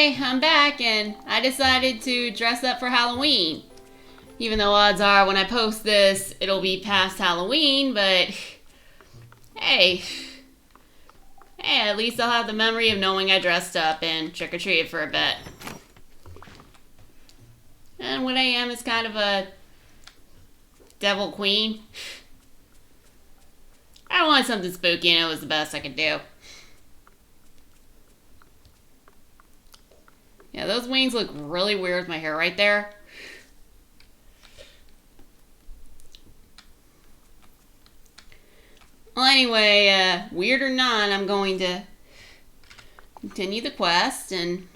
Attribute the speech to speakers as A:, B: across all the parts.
A: Hey, I'm back and I decided to dress up for Halloween. Even though odds are when I post this, it'll be past Halloween, but hey, at least I'll have the memory of knowing I dressed up and trick-or-treated for a bit. And what I am is kind of a devil queen. I wanted something spooky and it was the best I could do. Yeah, those wings look really weird with my hair right there. Well, anyway, weird or not, I'm going to continue the quest, and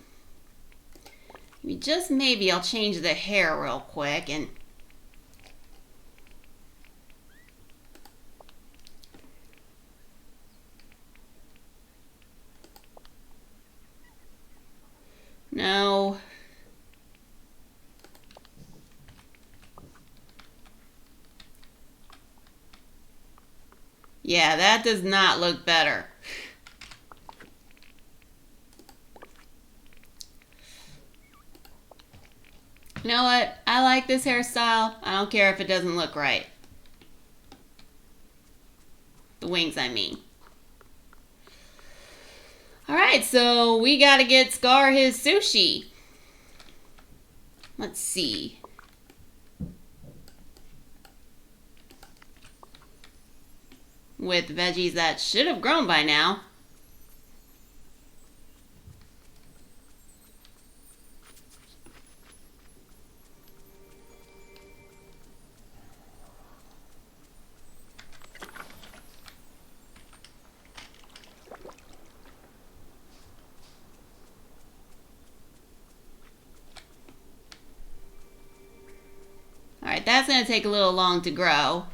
A: just maybe I'll change the hair real quick and no. Yeah, that does not look better. You know what? I like this hairstyle. I don't care if it doesn't look right. The wings, I mean. Alright, so we gotta get Scar his sushi. Let's see. With veggies that should have grown by now. Alright, that's going to take a little long to grow.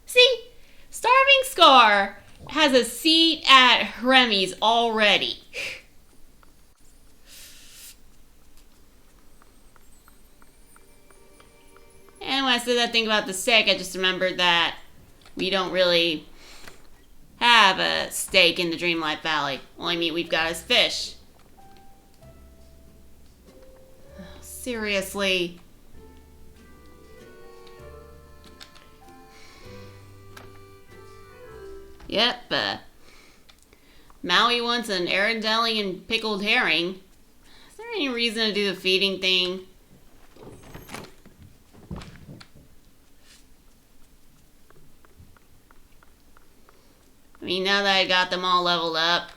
A: See? Starving Scar has a seat at Remy's already. And when I said that thing about the steak, I just remembered that we don't really have a steak in the Dreamlight Valley. Only meat we've got is fish. Seriously. Yep, Maui wants an arendelle and pickled herring. Is there any reason to do the feeding thing? I mean, now that I got them all leveled up.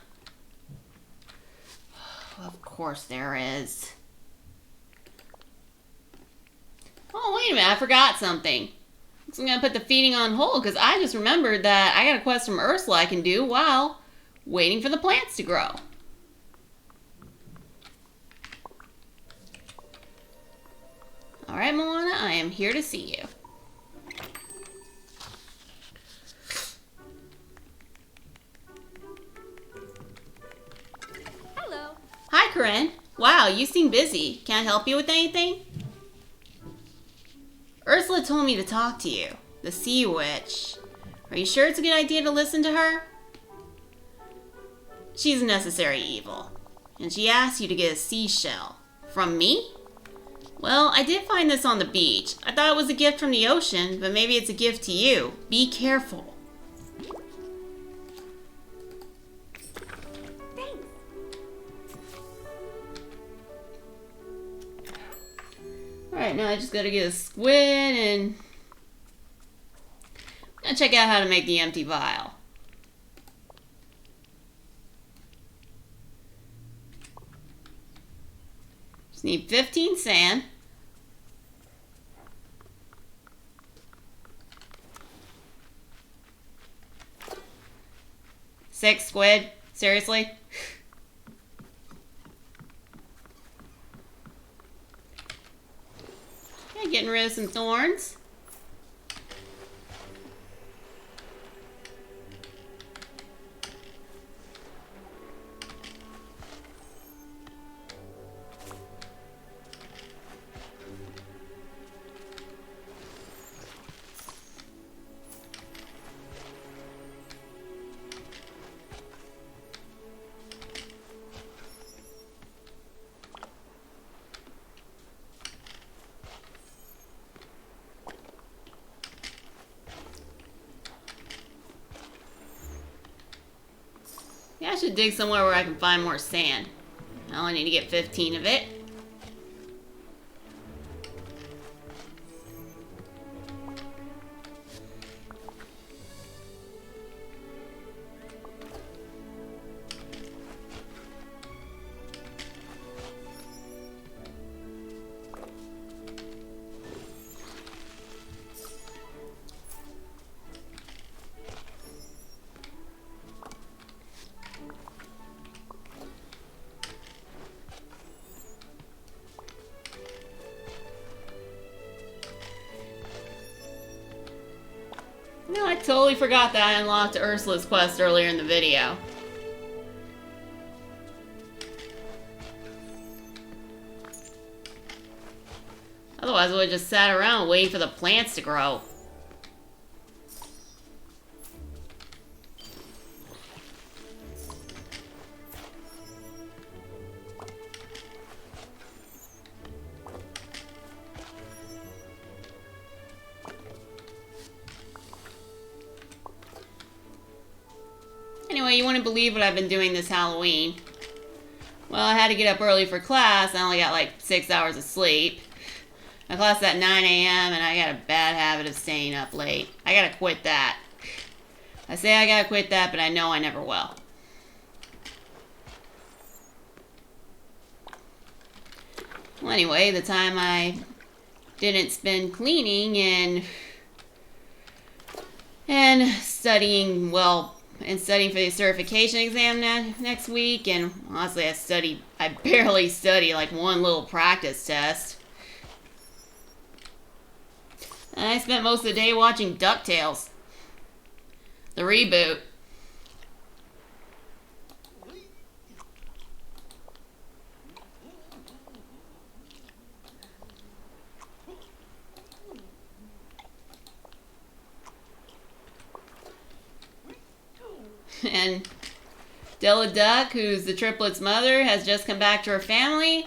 A: Of course there is. Oh, wait a minute, I forgot something. So I'm going to put the feeding on hold because I just remembered that I got a quest from Ursula I can do while waiting for the plants to grow. Alright, Moana, I am here to see you.
B: Hello.
A: Hi, Corinne. Wow, you seem busy. Can I help you with anything? Ursula told me to talk to you. The Sea Witch. Are you sure it's a good idea to listen to her? She's a necessary evil. And she asked you to get a seashell. From me? Well, I did find this on the beach. I thought it was a gift from the ocean, but maybe it's a gift to you. Be careful.
B: Thanks.
A: Alright, now I just gotta get a squid and I'm gonna check out how to make the empty vial. Just need 15 sand. Six squid? Seriously? Okay, getting rid of some thorns. I should dig somewhere where I can find more sand. I only need to get 15 of it. No, I totally forgot that I unlocked Ursula's quest earlier in the video. Otherwise, I would have just sat around waiting for the plants to grow. Anyway, you wouldn't believe what I've been doing this Halloween. Well, I had to get up early for class. I only got like 6 hours of sleep. My class is at 9 a.m. and I got a bad habit of staying up late. I gotta quit that. I say I gotta quit that, but I know I never will. Well, anyway, the time I didn't spend cleaning and studying, well, and studying for the certification exam next week, and honestly I barely studied, like one little practice test. And I spent most of the day watching DuckTales. The reboot. And Della Duck, who's the triplets' mother, has just come back to her family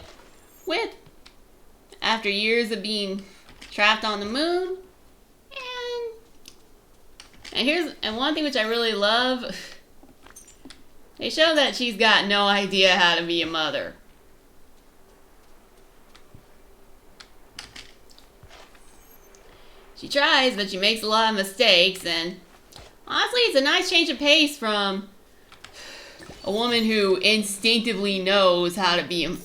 A: after years of being trapped on the moon. And one thing which I really love, they show that she's got no idea how to be a mother. She tries, but she makes a lot of mistakes, and honestly, it's a nice change of pace from a woman who instinctively knows how to be a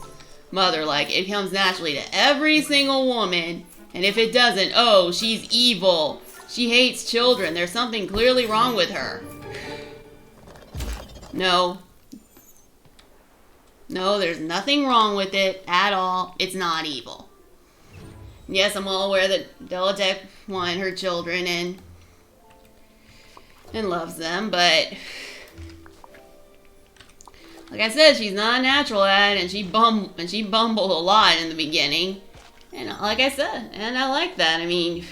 A: mother. Like, it comes naturally to every single woman, and if it doesn't, oh, she's evil. She hates children. There's something clearly wrong with her. No, there's nothing wrong with it at all. It's not evil. Yes, I'm well aware that Della Duck wanted her children and loves them, but like I said, she's not a natural at it, and she bumbled a lot in the beginning. And like I said, and I like that. I mean,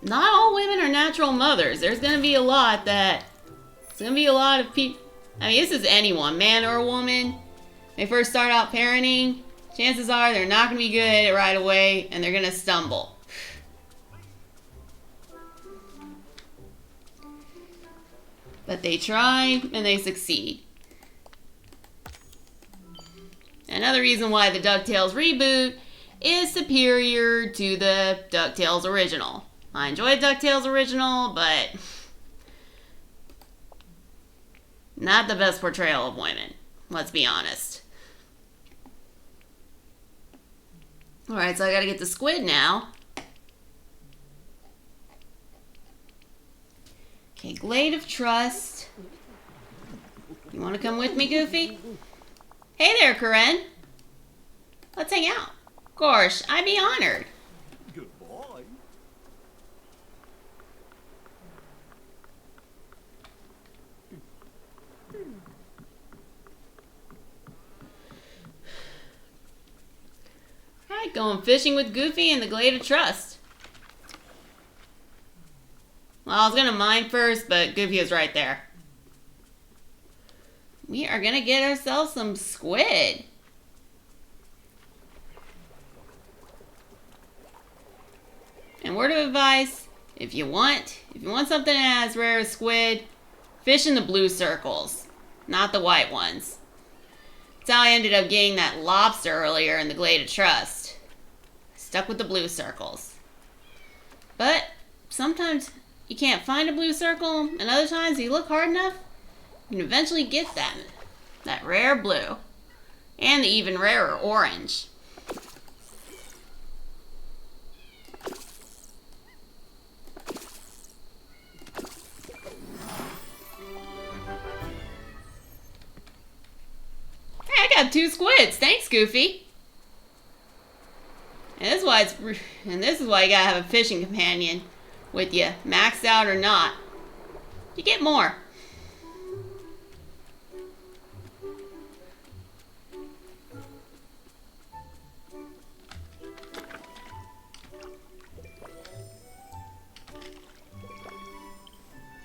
A: not all women are natural mothers. There's gonna be a lot of people. I mean, this is anyone, man or woman. They first start out parenting, chances are they're not gonna be good at it right away, and they're gonna stumble. But they try and they succeed. Another reason why the DuckTales reboot is superior to the DuckTales original. I enjoyed DuckTales original, but not the best portrayal of women. Let's be honest. Alright, so I gotta get the squid now. Okay, Glade of Trust. You wanna come with me, Goofy? Hey there, Karen. Let's hang out. Of course, I'd be honored.
B: Goodbye.
A: Alright, going fishing with Goofy in the Glade of Trust. Well, I was gonna mine first, but Goofy was right there. We are gonna get ourselves some squid. And word of advice, If you want something as rare as squid, fish in the blue circles, not the white ones. That's how I ended up getting that lobster earlier in the Glade of Trust. Stuck with the blue circles. But sometimes you can't find a blue circle, and other times you look hard enough, you can eventually get them. That rare blue. And the even rarer orange. Hey, I got 2 squids. Thanks, Goofy. And this is why you gotta have a fishing companion with you, maxed out or not. You get more.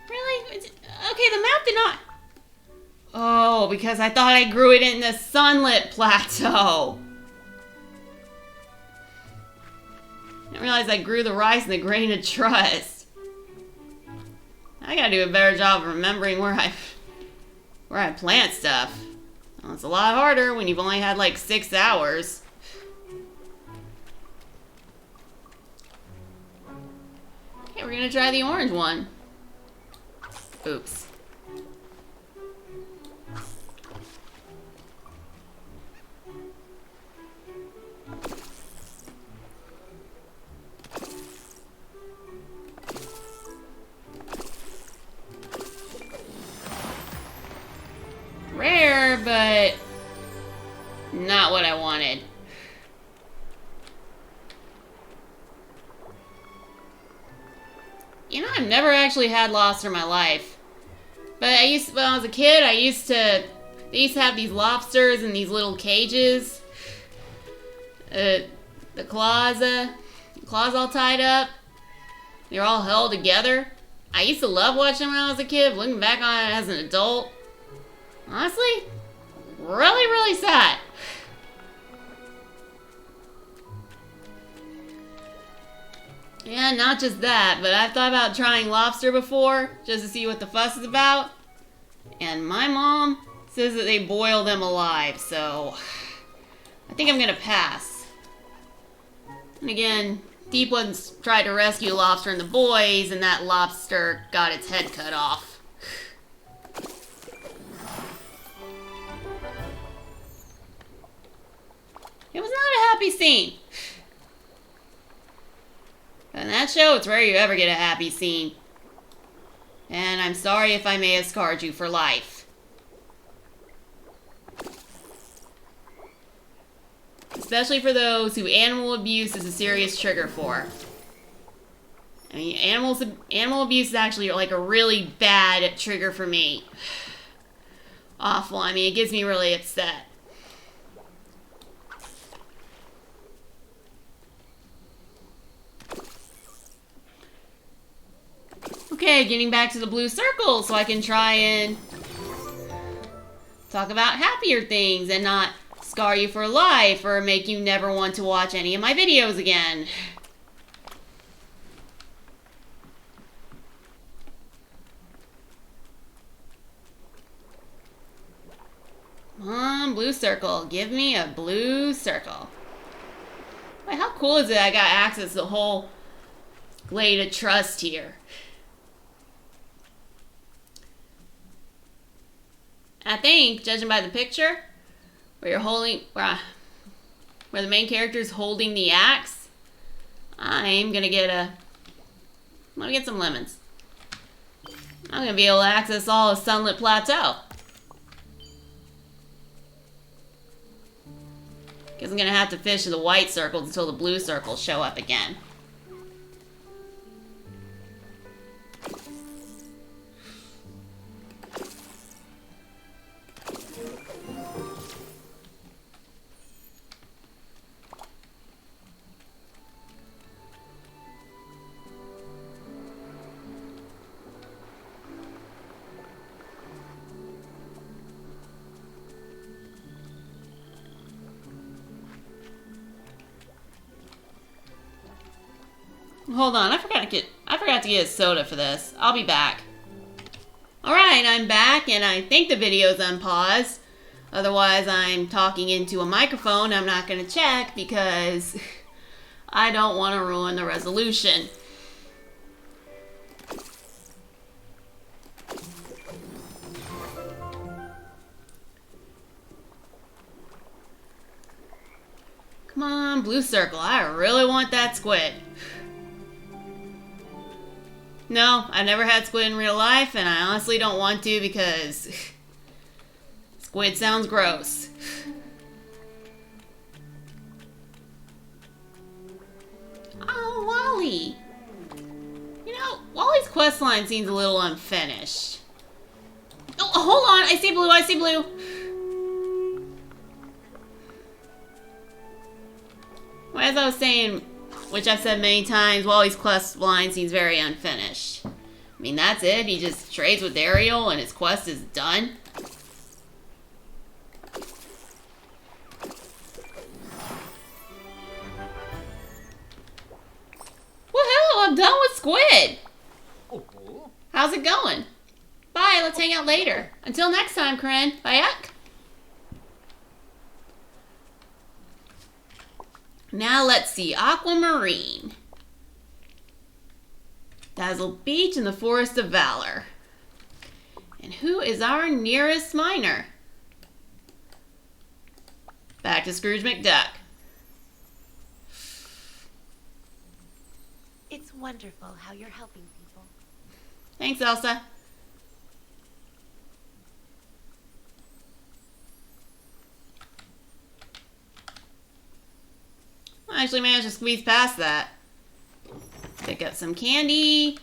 A: Really? Okay, the map did not... Oh, because I thought I grew it in the sunlit plateau. I didn't realize I grew the rice in the Grain of Trust. I gotta do a better job of remembering where I plant stuff. Well, it's a lot harder when you've only had like 6 hours. Okay, we're gonna try the orange one. Oops. Rare, but not what I wanted. You know, I've never actually had lobster in my life. But when I was a kid, they used to have these lobsters in these little cages. The claws all tied up. They're all held together. I used to love watching them when I was a kid. Looking back on it as an adult, honestly, really, really sad. Yeah, not just that, but I've thought about trying lobster before, just to see what the fuss is about. And my mom says that they boil them alive, so I think I'm gonna pass. And again, Deep once tried to rescue a lobster in the boys, and that lobster got its head cut off. It was not a happy scene. In that show, it's rare you ever get a happy scene. And I'm sorry if I may have scarred you for life. Especially for those who animal abuse is a serious trigger for. I mean, animal abuse is actually like a really bad trigger for me. Awful. I mean, it gets me really upset. Okay, getting back to the blue circle so I can try and talk about happier things and not scar you for life or make you never want to watch any of my videos again. Come on, blue circle. Give me a blue circle. Wait, how cool is it I got access to the whole Glade of Trust here? I think, judging by the picture, where you're holding, where the main character is holding the axe, I'm gonna get some lemons. I'm gonna be able to access all of Sunlit Plateau. Guess I'm gonna have to fish in the white circles until the blue circles show up again. Hold on, I forgot to get a soda for this. I'll be back. Alright, I'm back, and I think the video's unpaused. Otherwise, I'm talking into a microphone I'm not going to check because I don't want to ruin the resolution. Come on, blue circle. I really want that squid. No, I've never had squid in real life, and I honestly don't want to because squid sounds gross. Oh, Wally. You know, Wally's quest line seems a little unfinished. Oh, hold on. I see blue. I see blue. Well, as I was saying, which I've said many times, Wally's quest line seems very unfinished. I mean, that's it. He just trades with Ariel and his quest is done. Woohoo! I'm done with squid! How's it going? Bye, let's hang out later. Until next time, Corinne. Bye-yuck. Now let's see. Aquamarine. Dazzle Beach in the Forest of Valor. And who is our nearest miner? Back to Scrooge McDuck.
B: It's wonderful how you're helping people.
A: Thanks, Elsa. I actually managed to squeeze past that. Pick up some candy.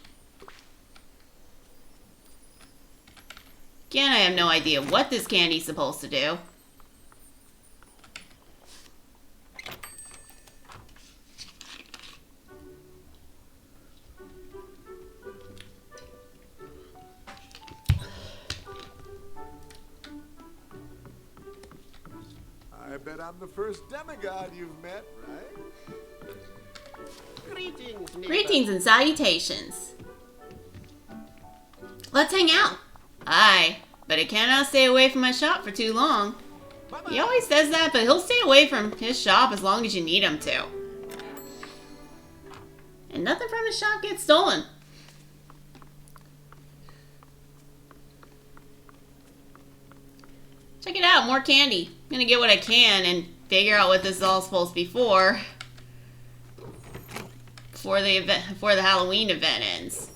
A: Again, I have no idea what this candy's supposed to do.
C: I bet I'm the first demigod you've met, right?
A: Greetings and salutations. Let's hang out. Aye, but I cannot stay away from my shop for too long.
C: Bye-bye.
A: He always says that, but he'll stay away from his shop as long as you need him to. And nothing from his shop gets stolen. Check it out, more candy. I'm gonna get what I can and figure out what this is all supposed to be for. Before the Halloween event ends.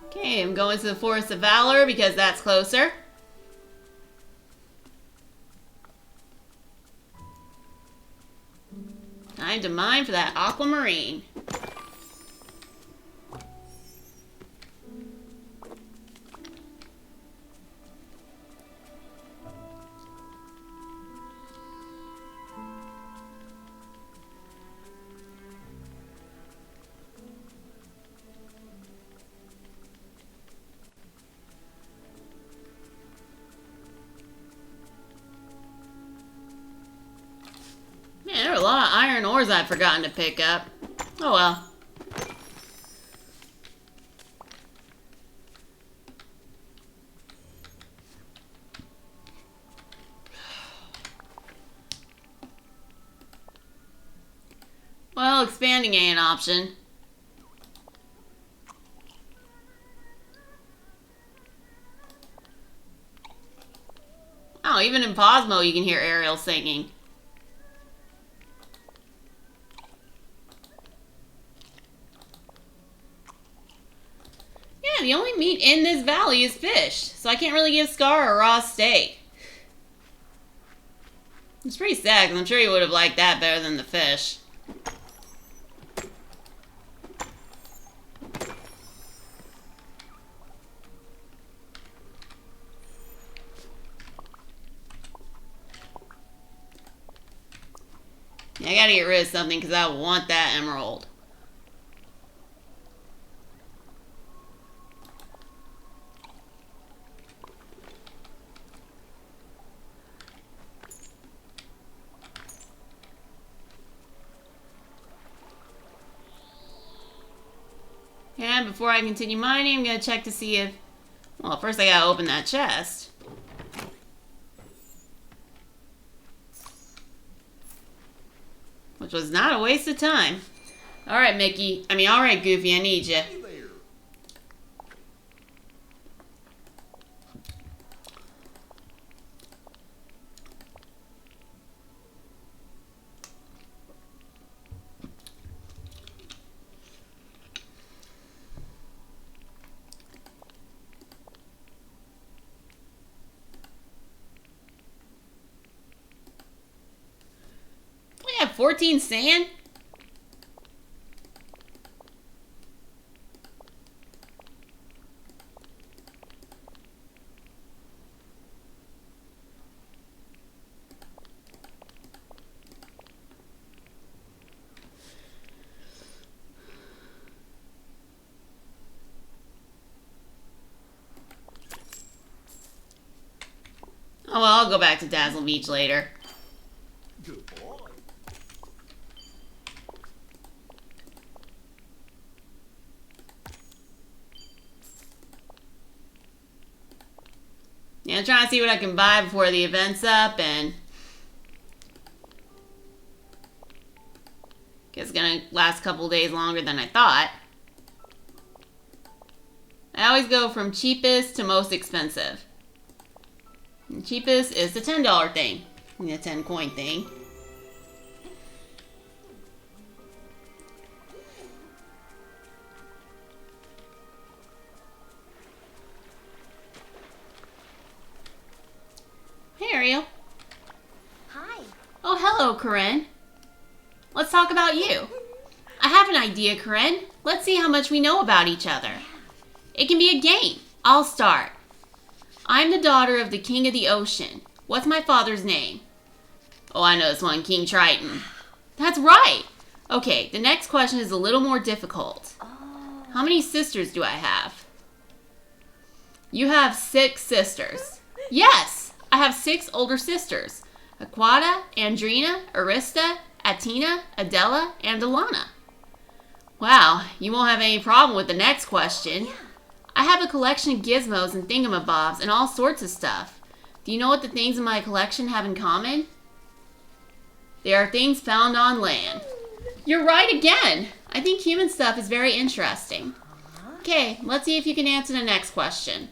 A: Okay, I'm going to the Forest of Valor because that's closer. Time to mine for that aquamarine. Man, there are a lot of iron ores I've forgotten to pick up. Oh well. Well, expanding ain't an option. Oh, even in Posmo you can hear Ariel singing. Yeah, the only meat in this valley is fish, so I can't really give Scar a raw steak. It's pretty sad, because I'm sure he would have liked that better than the fish. I gotta get rid of something because I want that emerald. And before I continue mining, I'm gonna check to see if... Well, first I gotta open that chest. Which was not a waste of time. Alright, Mickey. Alright, Goofy, I need you.
C: Hey there.
A: We have 14 sand? Oh, well, I'll go back to Dazzle Beach later.
C: Good boy.
A: Yeah, I'm trying to see what I can buy before the event's up, and... It's gonna last a couple days longer than I thought. I always go from cheapest to most expensive. And cheapest is the $10 thing. The 10 coin thing. Hey, Ariel.
B: Hi.
A: Oh, hello, Corinne. Let's talk about you. I have an idea, Corinne. Let's see how much we know about each other. It can be a game. I'll start. I'm the daughter of the king of the ocean. What's my father's name? Oh, I know this one, King Triton. That's right. Okay, the next question is a little more difficult.
B: Oh.
A: How many sisters do I have? You have 6 sisters. Yes, I have 6 older sisters. Aquata, Andrina, Arista, Atina, Adela, and Alana. Wow, you won't have any problem with the next question. I have a collection of gizmos and thingamabobs and all sorts of stuff. Do you know what the things in my collection have in common? They are things found on land. You're right again. I think human stuff is very interesting. Okay, let's see if you can answer the next question.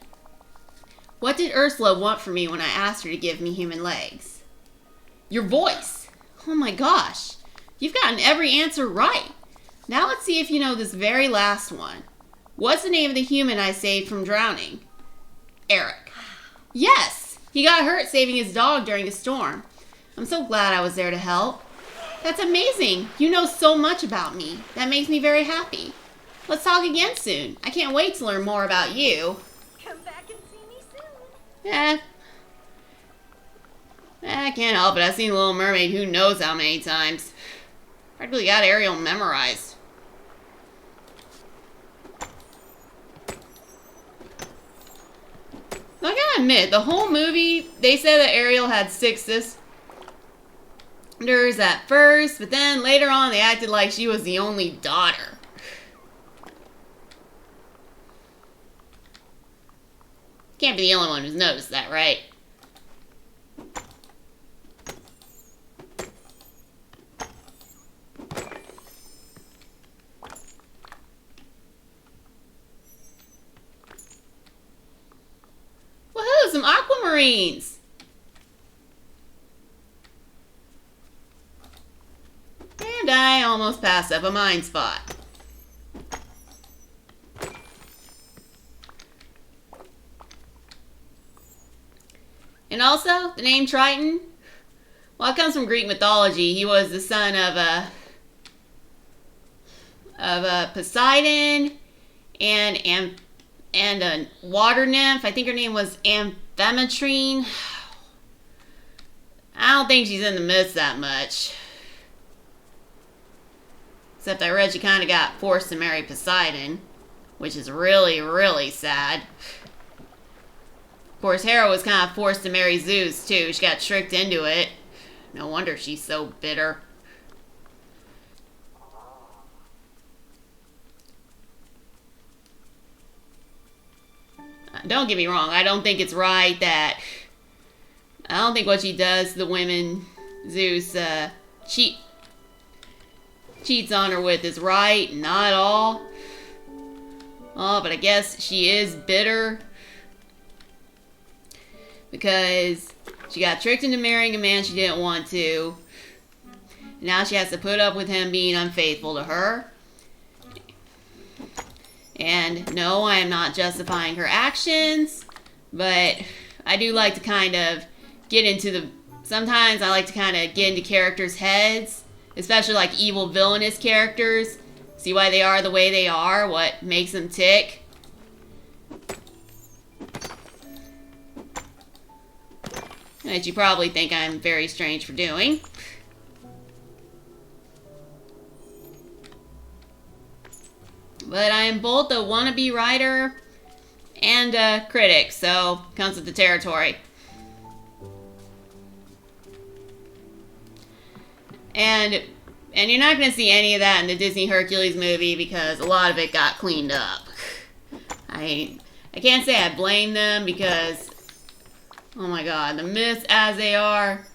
A: What did Ursula want from me when I asked her to give me human legs? Your voice. Oh my gosh. You've gotten every answer right. Now let's see if you know this very last one. What's the name of the human I saved from drowning? Eric. Yes, he got hurt saving his dog during a storm. I'm so glad I was there to help. That's amazing. You know so much about me. That makes me very happy. Let's talk again soon. I can't wait to learn more about you.
B: Come back and see me soon.
A: I can't help it. I've seen Little Mermaid who knows how many times. Practically got Ariel memorized. I gotta admit, the whole movie, they said that Ariel had 6 sisters at first, but then later on they acted like she was the only daughter. Can't be the only one who's noticed that, right? Woohoo, some aquamarines! And I almost passed up a mine spot. And also, the name Triton, well, it comes from Greek mythology. He was the son of Poseidon and a water nymph. I think her name was Amphitrite. I don't think she's in the myths that much. Except I read she kind of got forced to marry Poseidon, which is really, really sad. Of course, Hera was kind of forced to marry Zeus, too. She got tricked into it. No wonder she's so bitter. Don't get me wrong, I don't think it's right that... I don't think what she does to the women Zeus cheats on her with is right, not at all. Oh, but I guess she is bitter because she got tricked into marrying a man she didn't want to. Now she has to put up with him being unfaithful to her. And no, I am not justifying her actions, but I do like to kind of get into the... Sometimes I like to kind of get into characters' heads, especially like evil villainous characters. See why they are the way they are, what makes them tick. Which you probably think I'm very strange for doing. But I am both a wannabe writer and a critic, so comes with the territory. And you're not going to see any of that in the Disney Hercules movie because a lot of it got cleaned up. I can't say I blame them because, oh my god, the myths as they are,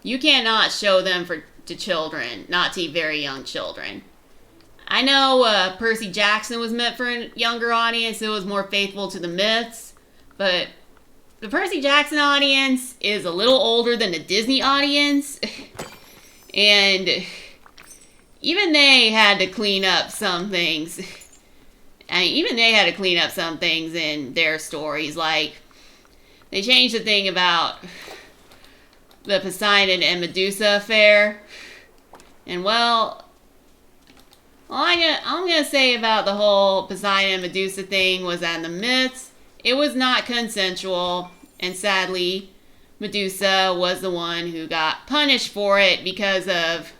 A: you cannot show them to children, not to very young children. I know Percy Jackson was meant for a younger audience. It was more faithful to the myths. But the Percy Jackson audience is a little older than the Disney audience. And even they had to clean up some things. I mean, even they had to clean up some things in their stories. Like, they changed the thing about the Poseidon and Medusa affair. And well... all I'm going to say about the whole Poseidon and Medusa thing was that in the myths, it was not consensual. And sadly, Medusa was the one who got punished for it because of,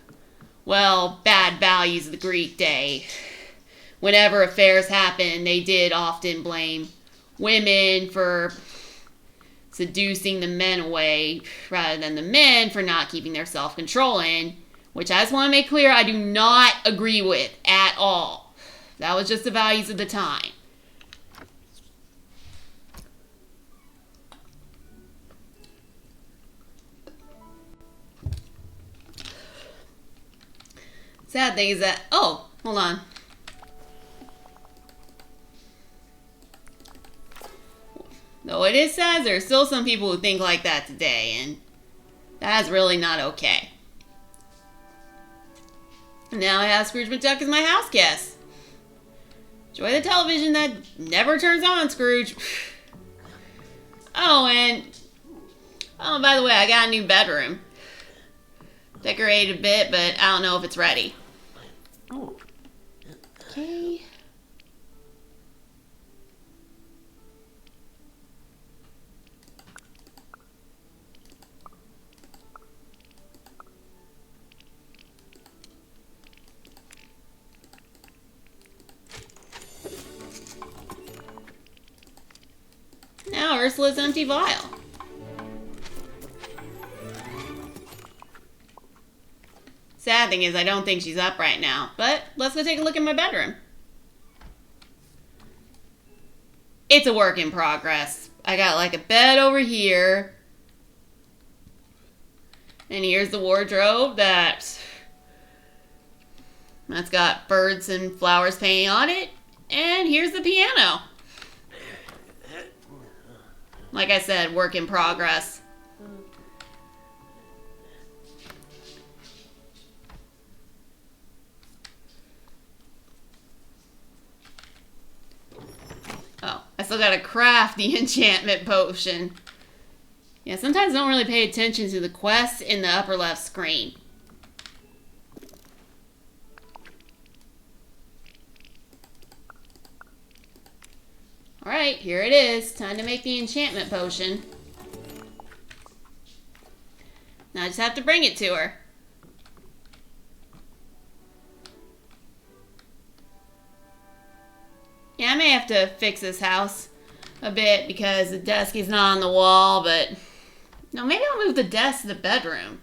A: well, bad values of the Greek day. Whenever affairs happened, they did often blame women for seducing the men away rather than the men for not keeping their self-control in. Which I just want to make clear I do not agree with at all. That was just the values of the time. Sad thing is that... oh, hold on. Though it is sad, there are still some people who think like that today, and that's really not okay. Now I have Scrooge McDuck as my house guest. Enjoy the television that never turns on, Scrooge. Oh, and... oh, by the way, I got a new bedroom. Decorated a bit, but I don't know if it's ready. Okay. Now Ursula's empty vial. Sad thing is I don't think she's up right now, but let's go take a look at my bedroom. It's a work in progress. I got like a bed over here. And here's the wardrobe that's got birds and flowers painting on it. And here's the piano. Like I said, work in progress. Oh, I still gotta craft the enchantment potion. Yeah, sometimes I don't really pay attention to the quests in the upper left screen. Alright, here it is. Time to make the enchantment potion. Now I just have to bring it to her. may have to fix this house a bit because the desk is not on the wall, but no, maybe I'll move the desk to the bedroom.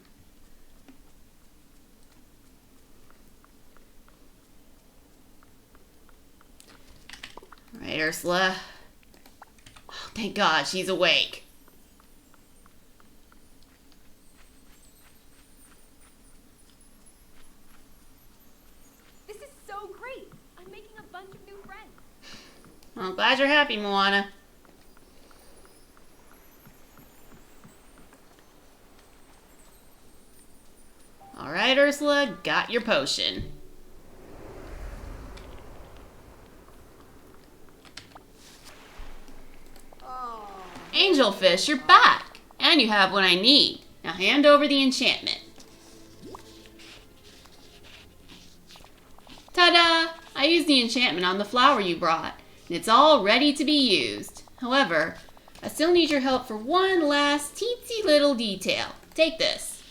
A: All right, Ursula. Oh, thank God she's awake.
B: This is so great. I'm making a bunch of new friends.
A: Well, I'm glad you're happy, Moana. All right, Ursula, got your potion. Angelfish, you're back. And you have what I need. Now hand over the enchantment. Ta-da! I used the enchantment on the flower you brought, and it's all ready to be used. However, I still need your help for one last teensy little detail. Take this.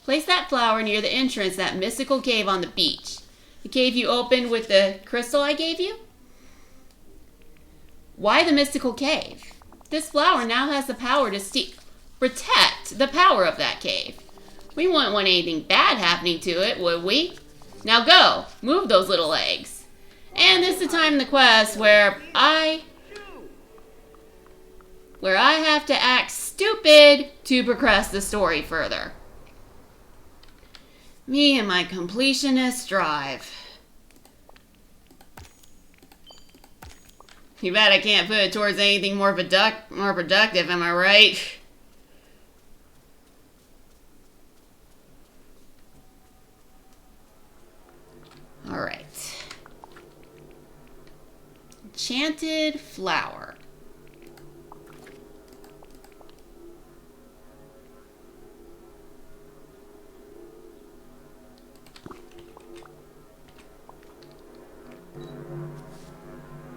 A: Place that flower near the entrance to that mystical cave on the beach. The cave you opened with the crystal I gave you? Why the mystical cave? This flower now has the power to protect the power of that cave. We wouldn't want anything bad happening to it, would we? Now go, move those little legs. And this is the time in the quest where I have to act stupid to progress the story further. Me and my completionist drive. You bet I can't put it towards anything more productive, am I right? Alright. Enchanted flower.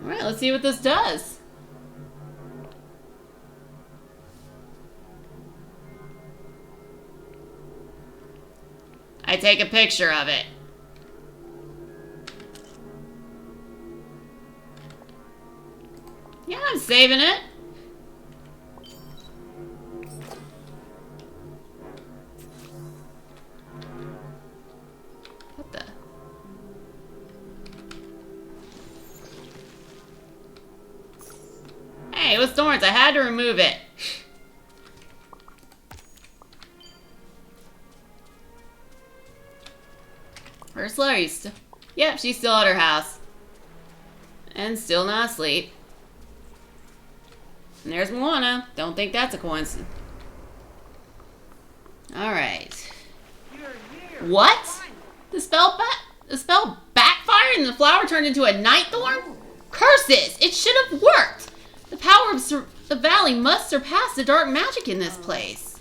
A: Alright, let's see what this does. I take a picture of it. Yeah, I'm saving it. What the? Hey, it was thorns. I had to remove it. Ursula, are you still? Yep, she's still at her house. And still not asleep. And there's Moana. Don't think that's a coincidence. Alright. What? The spell backfired and the flower turned into a night thorn? Curses! It should have worked! The power of the valley must surpass the dark magic in this place.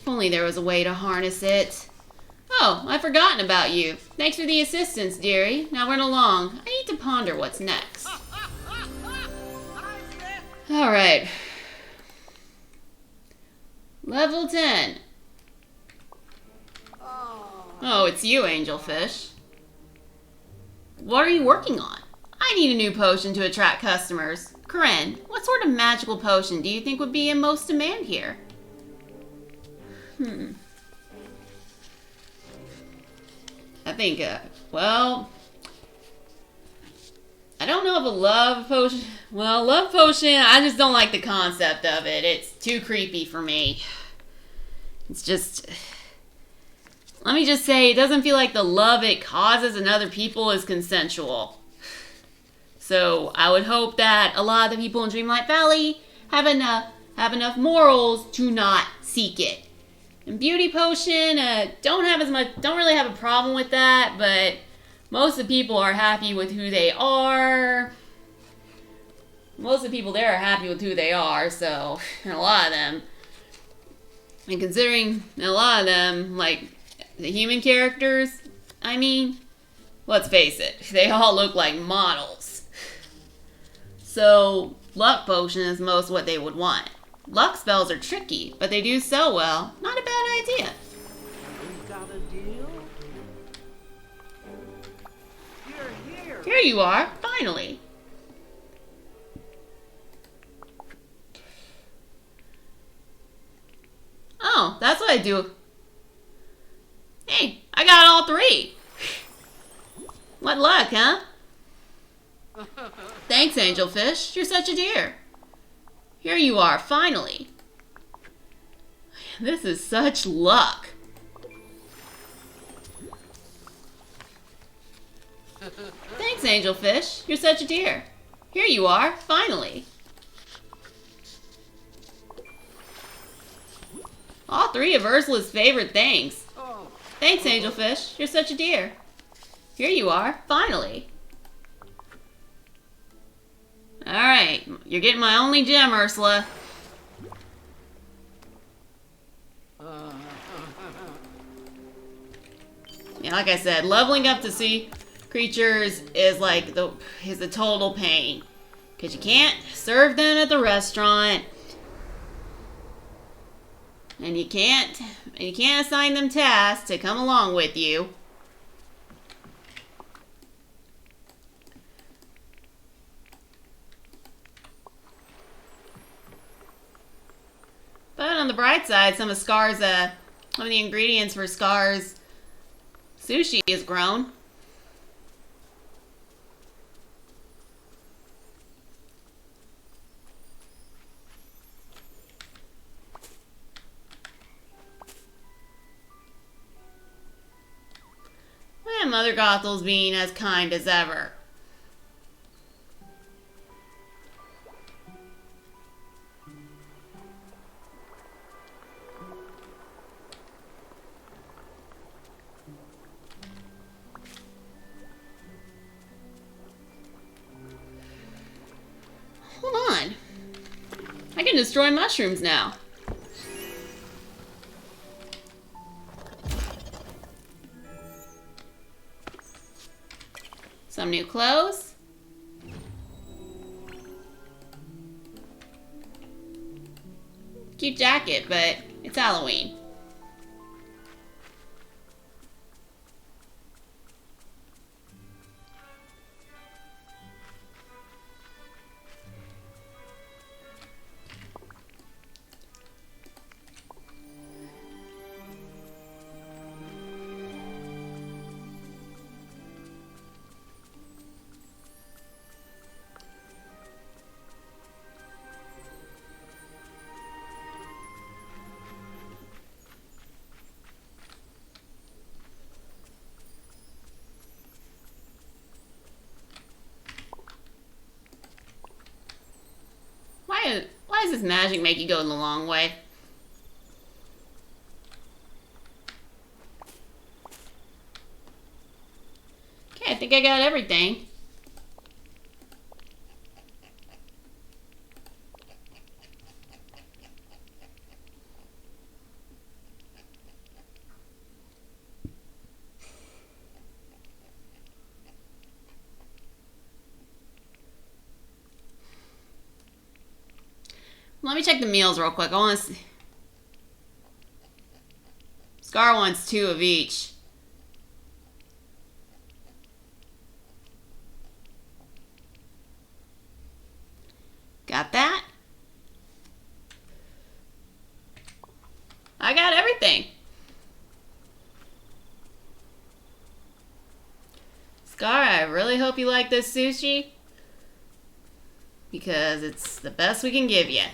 A: If only there was a way to harness it. Oh, I've forgotten about you. Thanks for the assistance, dearie. Now run along. I need to ponder what's next. Alright. Level 10. Oh, it's you, Angelfish. What are you working on? I need a new potion to attract customers. Corinne, what sort of magical potion do you think would be in most demand here? I think, well, I don't know if a love potion. Well, love potion, I just don't like the concept of it. It's too creepy for me. It's just, let me just say, it doesn't feel like the love it causes in other people is consensual. So I would hope that a lot of the people in Dreamlight Valley have enough morals to not seek it. And beauty potion, don't really have a problem with that, but most of the people are happy with who they are. Most of the people there are happy with who they are, so, and a lot of them. And considering a lot of them, like, the human characters, I mean, let's face it, they all look like models. So, luck potion is most what they would want. Luck spells are tricky, but they do sell well. Not a bad idea.
D: We got a deal?
A: Here you are, finally. Oh, that's what I do. Hey, I got all three. What luck, huh? Thanks, Angelfish. You're such a dear. Here you are, finally. This is such luck. Thanks, Angelfish. You're such a dear. Here you are, finally. All three of Ursula's favorite things. Thanks, Angelfish. You're such a dear. Here you are, finally. Alright, you're getting my only gem, Ursula. Yeah, like I said, leveling up to sea creatures is like is a total pain. Because you can't serve them at the restaurant. And you can't assign them tasks to come along with you. But on the bright side, some of the ingredients for Scar's sushi is grown. And Mother Gothel's being as kind as ever. Hold on. I can destroy mushrooms now. Some new clothes. Cute jacket, but it's Halloween. Why does this magic make you go the long way? Okay, I think I got everything. Let me check the meals real quick. I want to see. Scar wants 2 of each. Got that? I got everything. Scar, I really hope you like this sushi. Because it's the best we can give you.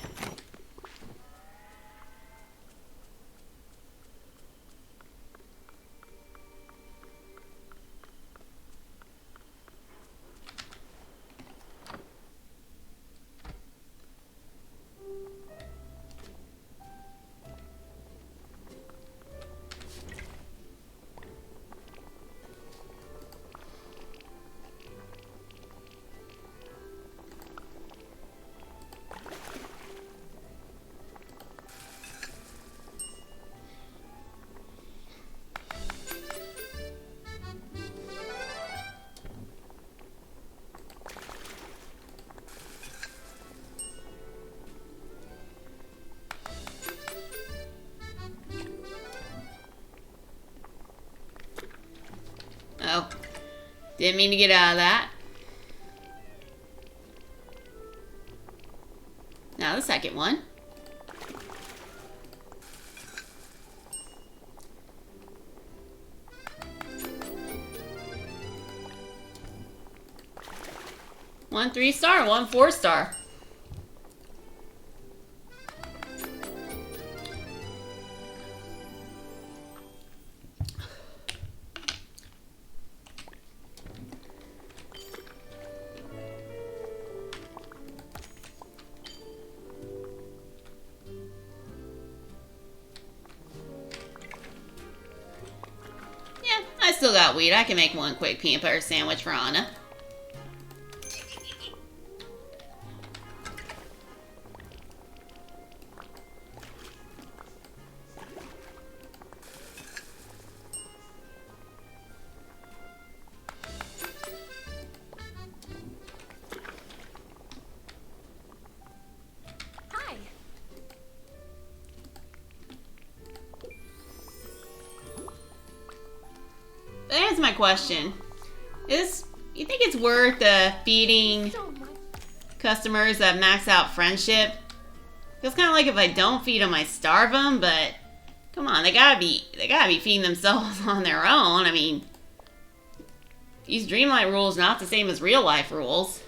A: Oh, didn't mean to get out of that. Yeah, the second one. One 3-star, one 4-star. Yeah, I still got weed. I can make one quick peanut butter sandwich for Anna.
B: Hi.
A: That answers my question. You think it's worth feeding
B: So much.
A: customers that max out friendship? Feels kind of like if I don't feed them, I starve them. But come on, they gotta be feeding themselves on their own. I mean, these Dreamlight rules not the same as real life rules.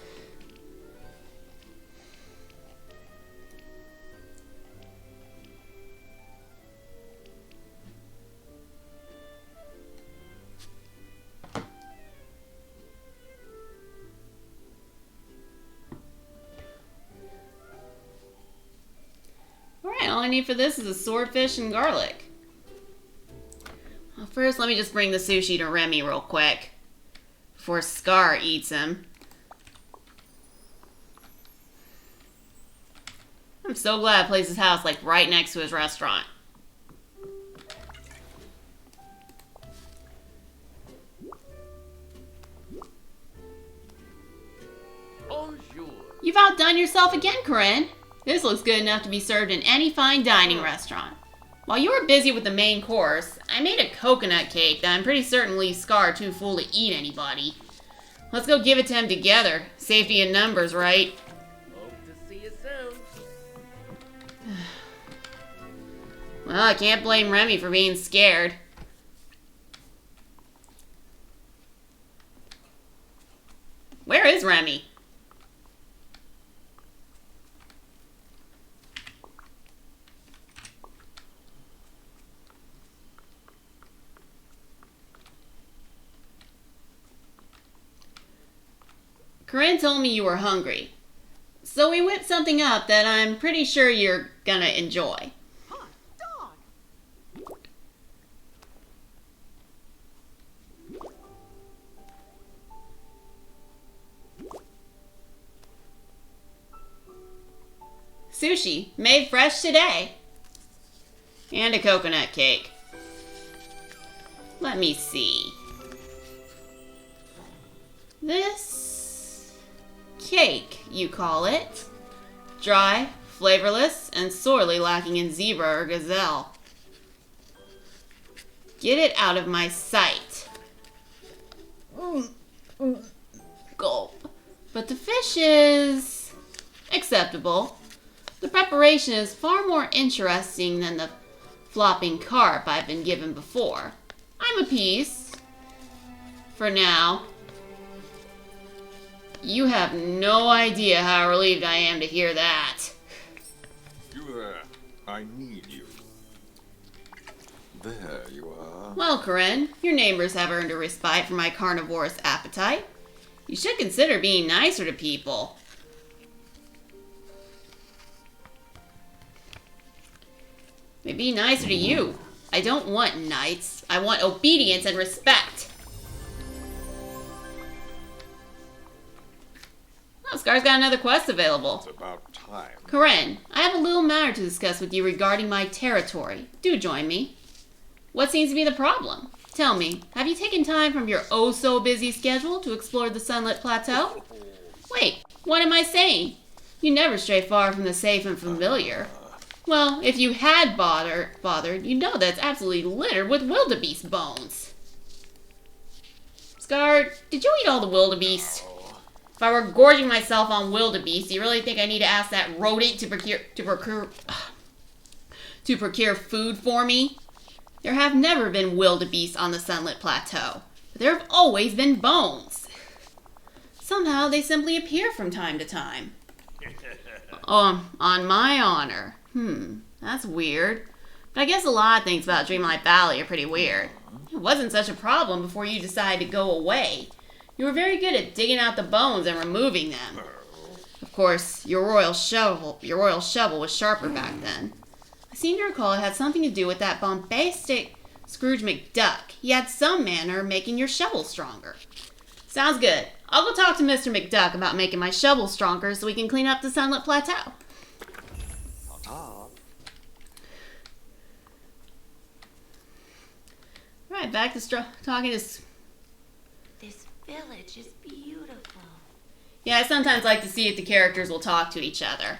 A: Alright, all I need for this is a swordfish and garlic. Well, first, let me just bring the sushi to Remy real quick. Before Scar eats him. I'm so glad I placed his house like right next to his restaurant.
C: Bonjour.
A: You've outdone yourself again, Corinne. This looks good enough to be served in any fine dining restaurant. While you were busy with the main course, I made a coconut cake that I'm pretty certain leaves Scar too full to eat anybody. Let's go give it to him together. Safety in numbers, right?
D: Hope to see you soon.
A: Well, I can't blame Remy for being scared. Where is Remy? Corinne told me you were hungry. So we whipped something up that I'm pretty sure you're gonna enjoy.
B: Huh, dog.
A: Sushi, made fresh today. And a coconut cake. Let me see. This cake, you call it. Dry, flavorless, and sorely lacking in zebra or gazelle. Get it out of my sight. Gulp. But the fish is acceptable. The preparation is far more interesting than the flopping carp I've been given before. I'm appeased. For now. You have no idea how relieved I am to hear that.
C: You there. I need you. There you are.
A: Well, Corinne, your neighbors have earned a respite from my carnivorous appetite. You should consider being nicer to people. Maybe be nicer to you. I don't want knights. I want obedience and respect. Oh, Scar's got another quest available.
C: It's about time.
A: Corinne, I have a little matter to discuss with you regarding my territory. Do join me. What seems to be the problem? Tell me, have you taken time from your oh-so-busy schedule to explore the Sunlit Plateau? Wait, what am I saying? You never stray far from the safe and familiar. Well, if you had bothered, you know that's absolutely littered with wildebeest bones. Scar, did you eat all the wildebeest?
C: Oh,
A: If I were gorging myself on wildebeest, do you really think I need to ask that rodent to procure food for me? There have never been wildebeest on the Sunlit Plateau, but there have always been bones. Somehow they simply appear from time to time. On my honor. That's weird. But I guess a lot of things about Dreamlight Valley are pretty weird. It wasn't such a problem before you decided to go away. You were very good at digging out the bones and removing them. Of course, your royal shovel was sharper back then. I seem to recall it had something to do with that bombastic Scrooge McDuck. He had some manner of making your shovel stronger. Sounds good. I'll go talk to Mr. McDuck about making my shovel stronger so we can clean up the Sunlit Plateau. Right, back to talking to...
E: This village is beautiful.
A: Yeah, I sometimes like to see if the characters will talk to each other.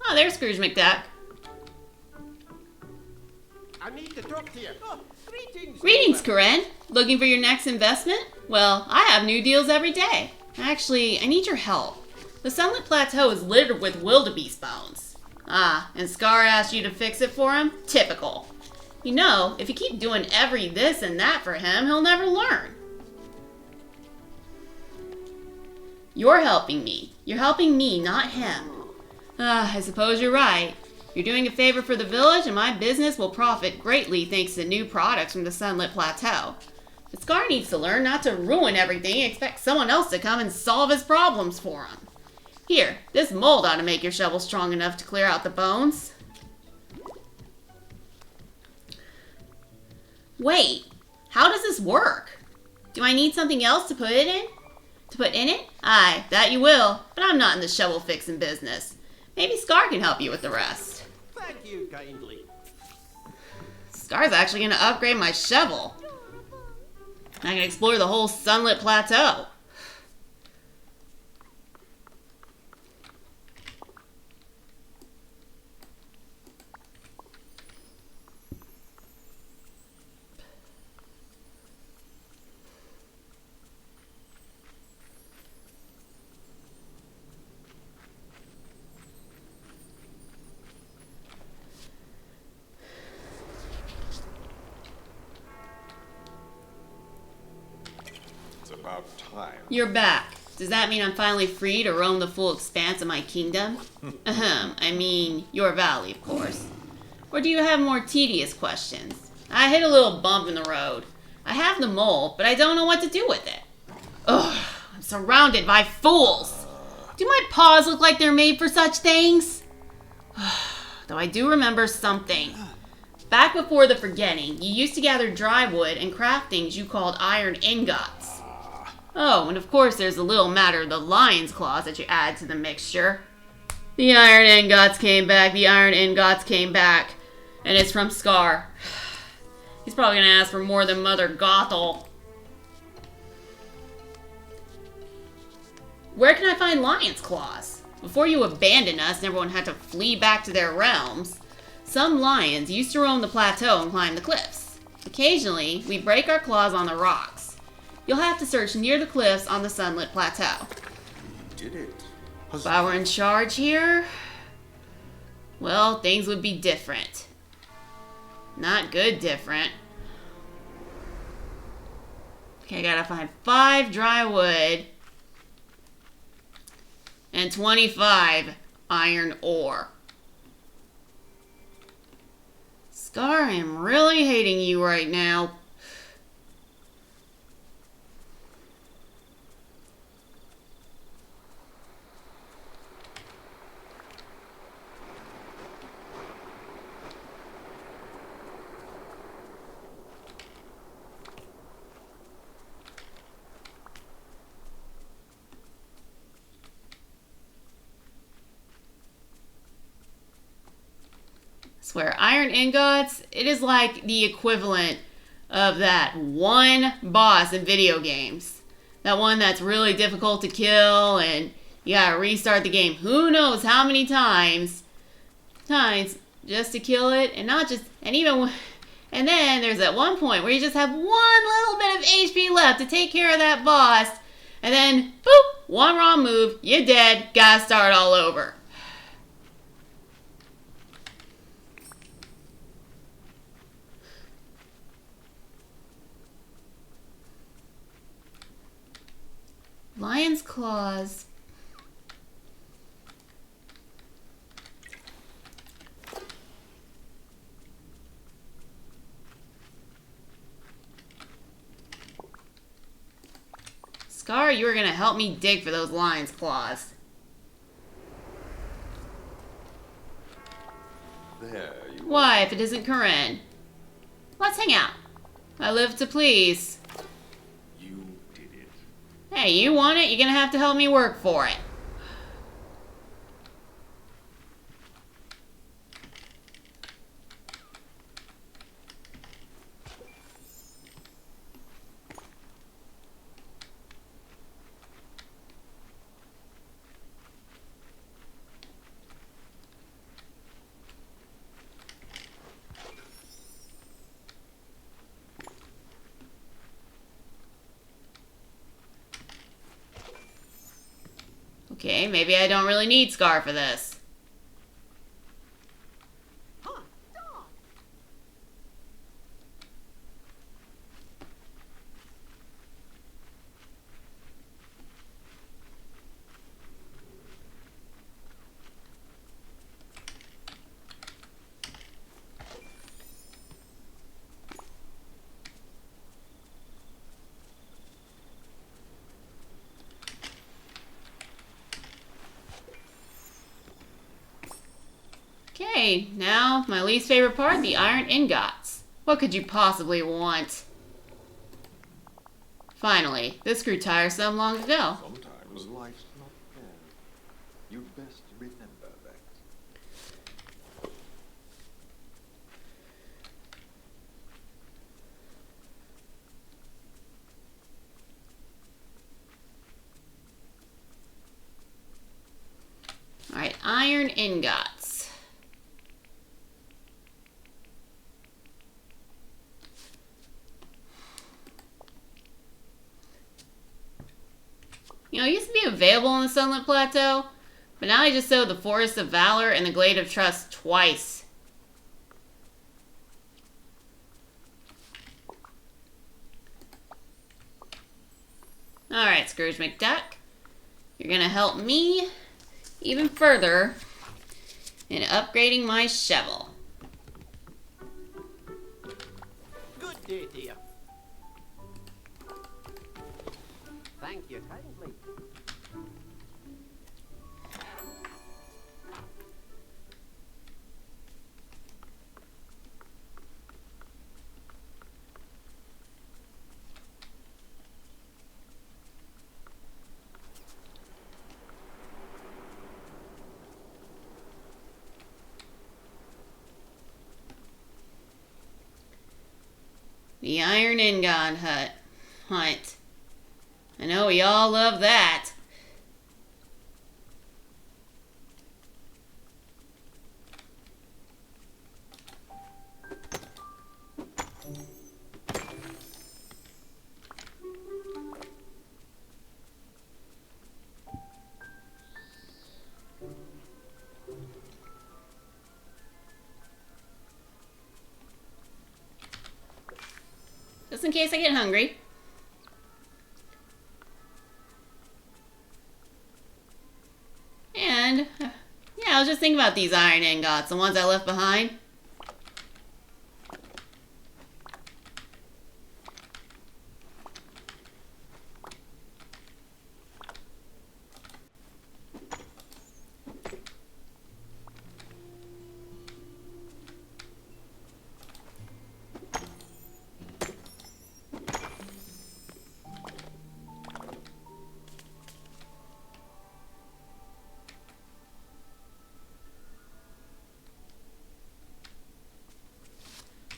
A: Oh, there's Scrooge McDuck.
F: I need to talk to you. Oh, greetings.
A: Greetings, Corinne. Looking for your next investment? Well, I have new deals every day. Actually, I need your help. The Sunlit Plateau is littered with wildebeest bones. Ah, and Scar asked you to fix it for him? Typical. You know, if you keep doing every this and that for him, he'll never learn. You're helping me. You're helping me, not him. I suppose you're right. You're doing a favor for the village, and my business will profit greatly thanks to new products from the Sunlit Plateau. But Scar needs to learn not to ruin everything and expect someone else to come and solve his problems for him. Here, this mold ought to make your shovel strong enough to clear out the bones. Wait, how does this work? Do I need something else to put in it? Aye, that you will, but I'm not in the shovel fixing business. Maybe Scar can help you with the rest.
F: Thank you kindly.
A: Scar's actually going to upgrade my shovel. I can explore the whole Sunlit Plateau.
C: About time.
A: You're back. Does that mean I'm finally free to roam the full expanse of my kingdom? I mean, your valley, of course. Or do you have more tedious questions? I hit a little bump in the road. I have the mole, but I don't know what to do with it. Ugh, I'm surrounded by fools. Do my paws look like they're made for such things? Though I do remember something. Back before the forgetting, you used to gather dry wood and craft things you called iron ingots. Oh, and of course there's the little matter of the lion's claws that you add to the mixture. The iron ingots came back, and it's from Scar. He's probably gonna ask for more than Mother Gothel. Where can I find lion's claws? Before you abandoned us and everyone had to flee back to their realms, some lions used to roam the plateau and climb the cliffs. Occasionally, we break our claws on the rocks. You'll have to search near the cliffs on the Sunlit Plateau.
C: Did it?
A: If I were in charge here, well, things would be different. Not good different. Okay, I gotta find 5 dry wood and 25 iron ore. Scar, I'm really hating you right now. Swear, iron ingots, it is like the equivalent of that one boss in video games. That one that's really difficult to kill and you gotta restart the game who knows how many times just to kill it, and not just, and And then there's that one point where you just have one little bit of HP left to take care of that boss. And then, boop, one wrong move, you're dead, gotta start all over. Lion's claws. Scar, you were gonna help me dig for those lion's claws.
C: There you
A: Why, if it isn't Corinne? Let's hang out. I live to please.
C: You did it.
A: Hey, you want it? You're gonna have to help me work for it. Okay, maybe I don't really need Scar for this. Okay, now my least favorite part, the iron ingots. What could you possibly want? Finally, this grew tiresome long ago.
C: Sometimes life's not fair. You'd best remember that.
A: Alright, iron ingots. You know, it used to be available on the Sunlit Plateau, but now I just sowed the Forest of Valor and the Glade of Trust twice. Alright, Scrooge McDuck. You're gonna help me even further in upgrading my shovel.
F: Good day, dear. Thank you kindly.
A: The Iron Ingot hunt. I know we all love that. Just in case I get hungry. And, yeah, I was just thinking about these iron ingots, the ones I left behind.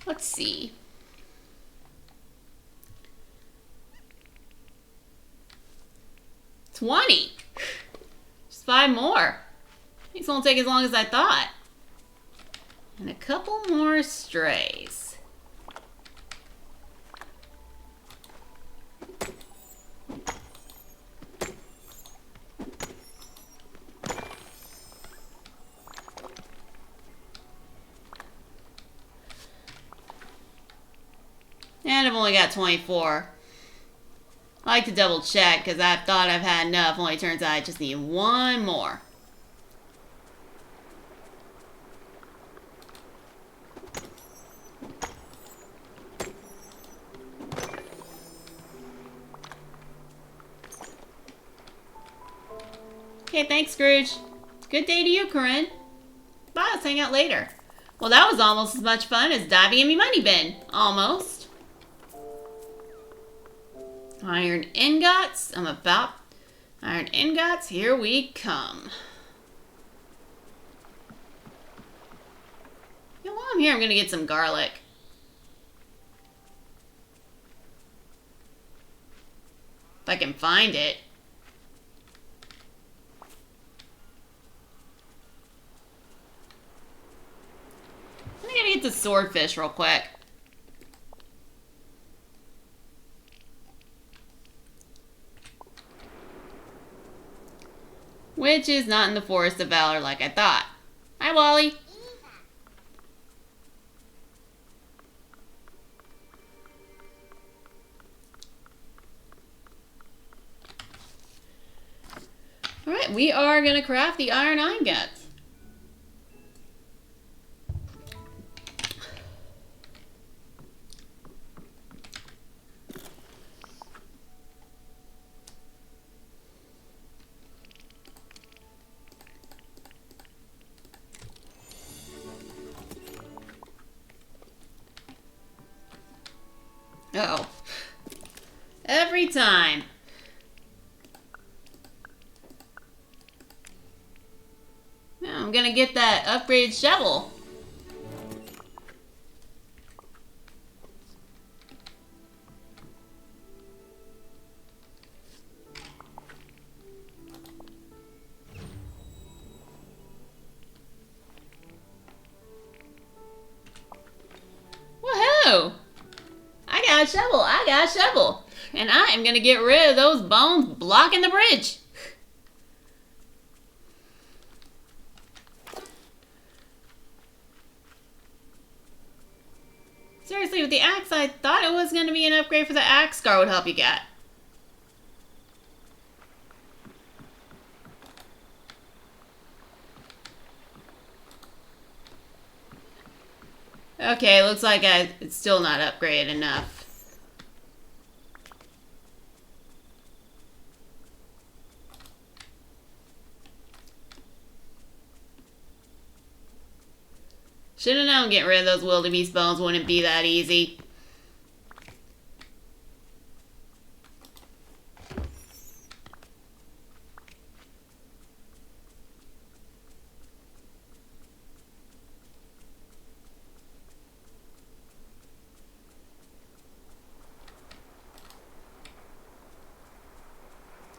A: Let's see. $20. Just 5 more. These won't take as long as I thought. And a couple more strays. I've only got 24. I like to double check because I thought I've had enough. Only turns out I just need one more. Okay, thanks, Scrooge. Good day to you, Corinne. Bye, let's hang out later. Well, that was almost as much fun as diving in me money bin. Almost. Iron ingots. Iron ingots, here we come. You know, while I'm here, I'm gonna get some garlic. If I can find it. I'm gonna get the swordfish real quick. Which is not in the Forest of Valor like I thought. Hi, Wally. Alright, we are gonna craft the iron ingots. Uh-oh. Every time. Now I'm gonna get that upgraded shovel. Woohoo! I got a shovel, I got a shovel. And I am gonna get rid of those bones blocking the bridge. Seriously, with the axe, I thought it was gonna be an upgrade for the axe scar would help you get. Okay, looks like it's still not upgraded enough. Should have known getting rid of those wildebeest bones wouldn't be that easy.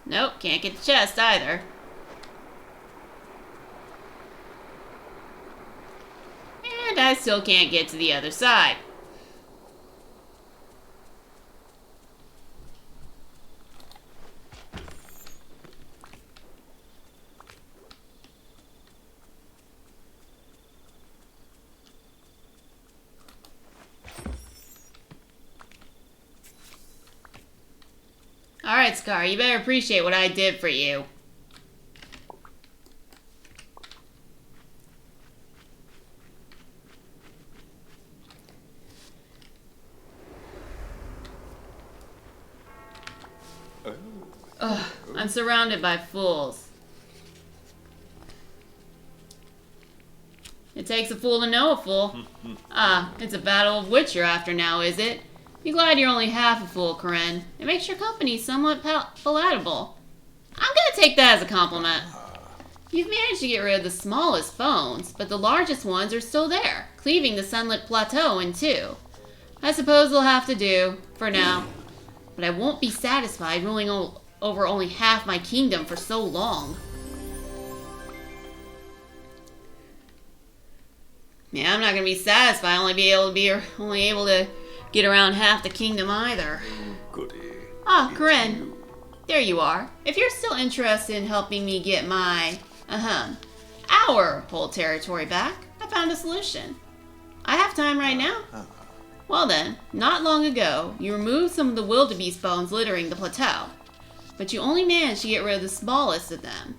A: Nope, can't get the chest either. And I still can't get to the other side. Alright, Scar, you better appreciate what I did for you. Ugh, I'm surrounded by fools. It takes a fool to know a fool. Ah, it's a battle of wits you're after now, is it? Be glad you're only half a fool, Corinne. It makes your company somewhat palatable. I'm gonna take that as a compliment. You've managed to get rid of the smallest bones, but the largest ones are still there, cleaving the sunlit plateau in two. I suppose they'll have to do, for now. But I won't be satisfied ruling over only half my kingdom for so long. Yeah, I'm not gonna be satisfied only able to get around half the kingdom either.
C: Goody.
A: Ah, Corinne. There you are. If you're still interested in helping me get our whole territory back, I found a solution. I have time right now. Well then, not long ago, you removed some of the wildebeest bones littering the plateau. But you only managed to get rid of the smallest of them,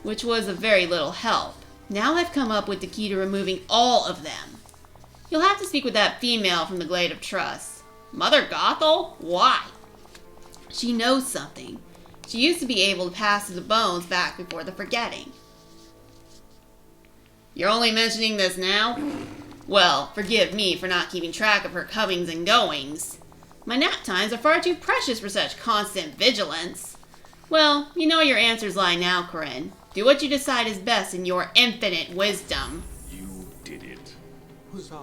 A: which was of very little help. Now I've come up with the key to removing all of them. You'll have to speak with that female from the Glade of Trust. Mother Gothel? Why? She knows something. She used to be able to pass the bones back before the forgetting. You're only mentioning this now? Well, forgive me for not keeping track of her comings and goings. My nap times are far too precious for such constant vigilance. Well, you know your answers lie now, Corinne. Do what you decide is best in your infinite wisdom.
C: You did it. Huzzah.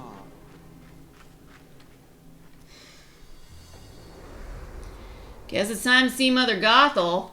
A: Guess it's time to see Mother Gothel.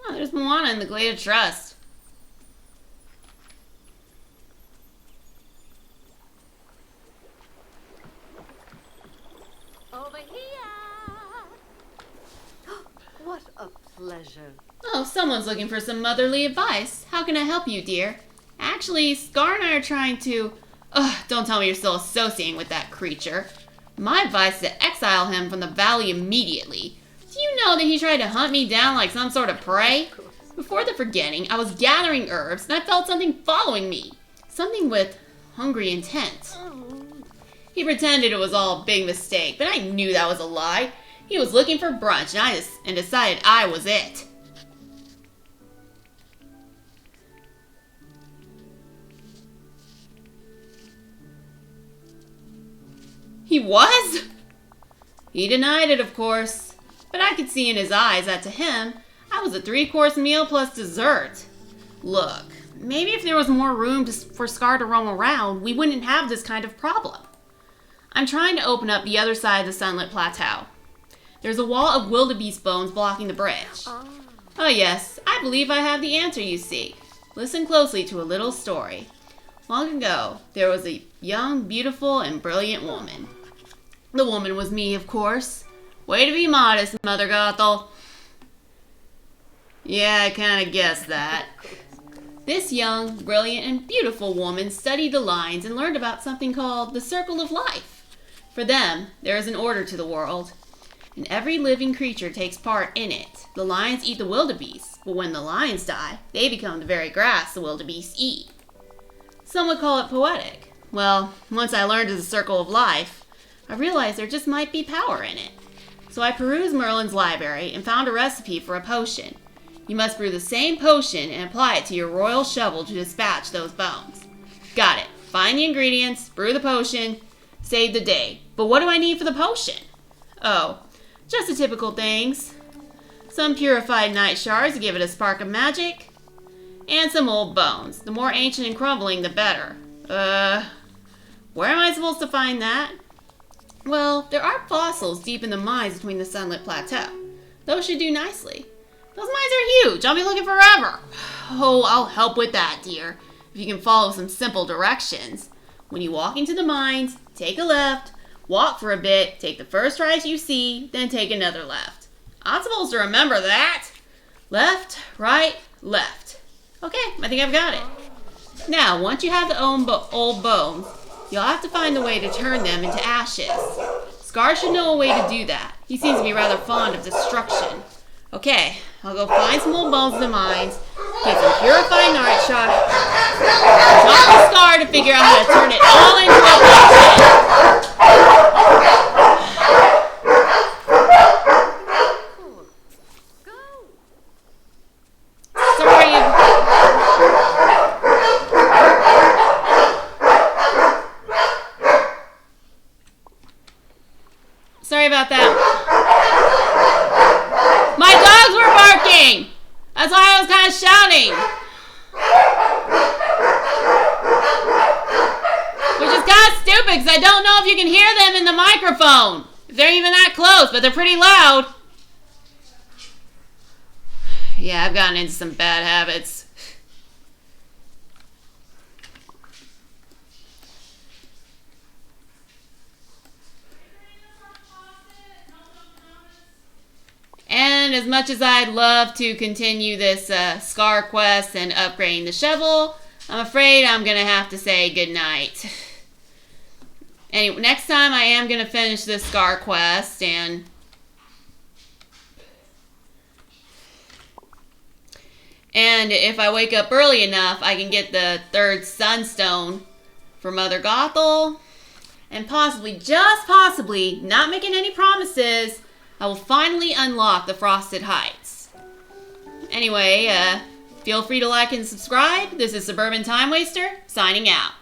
A: Oh, there's Moana in the Glade of Trust.
E: Over here. What a pleasure.
A: Oh, someone's looking for some motherly advice. How can I help you, dear? Actually, Scar and I are trying to... don't tell me you're still associating with that creature. My advice is to exile him from the valley immediately. Do you know that he tried to hunt me down like some sort of prey? Before the forgetting, I was gathering herbs and I felt something following me. Something with hungry intent. He pretended it was all a big mistake, but I knew that was a lie. He was looking for brunch and decided I was it. He was? He denied it, of course. But I could see in his eyes that to him, I was a 3-course meal plus dessert. Look, maybe if there was more room for Scar to roam around, we wouldn't have this kind of problem. I'm trying to open up the other side of the sunlit plateau. There's a wall of wildebeest bones blocking the bridge. Oh yes, I believe I have the answer you seek. Listen closely to a little story. Long ago, there was a young, beautiful, and brilliant woman. The woman was me, of course. Way to be modest, Mother Gothel. Yeah, I kind of guessed that. This young, brilliant, and beautiful woman studied the lines and learned about something called the circle of life. For them, there is an order to the world, and every living creature takes part in it. The lions eat the wildebeest, but when the lions die, they become the very grass the wildebeest eat. Some would call it poetic. Well, once I learned of the circle of life, I realized there just might be power in it. So I perused Merlin's library and found a recipe for a potion. You must brew the same potion and apply it to your royal shovel to dispatch those bones. Got it. Find the ingredients, brew the potion, save the day. But what do I need for the potion? Oh, just the typical things. Some purified night shards to give it a spark of magic, and some old bones. The more ancient and crumbling, the better. Where am I supposed to find that? Well, there are fossils deep in the mines between the sunlit plateau. Those should do nicely. Those mines are huge. I'll be looking forever. Oh, I'll help with that, dear, if you can follow some simple directions. When you walk into the mines, take a left, walk for a bit, take the first right you see, then take another left. I'm supposed to remember that. Left, right, left. Okay, I think I've got it. Now, once you have the old bones, you'll have to find a way to turn them into ashes. Scar should know a way to do that. He seems to be rather fond of destruction. Okay, I'll go find some old bones in the mines, get some purified night shard, and talk to Scar to figure out how to turn it all into a potion. Sorry about that. My dogs were barking! That's why I was kind of shouting. Which is kind of stupid because I don't know if you can hear them in the microphone. If they're even that close, but they're pretty loud. Yeah, I've gotten into some bad habits. And as much as I'd love to continue this Scar quest and upgrading the shovel, I'm afraid I'm going to have to say goodnight. Anyway, next time I am going to finish this Scar quest, and if I wake up early enough, I can get the 3rd Sunstone for Mother Gothel, and possibly, just possibly, not making any promises, I will finally unlock the Frosted Heights. Anyway, feel free to like and subscribe. This is Suburban Time Waster, signing out.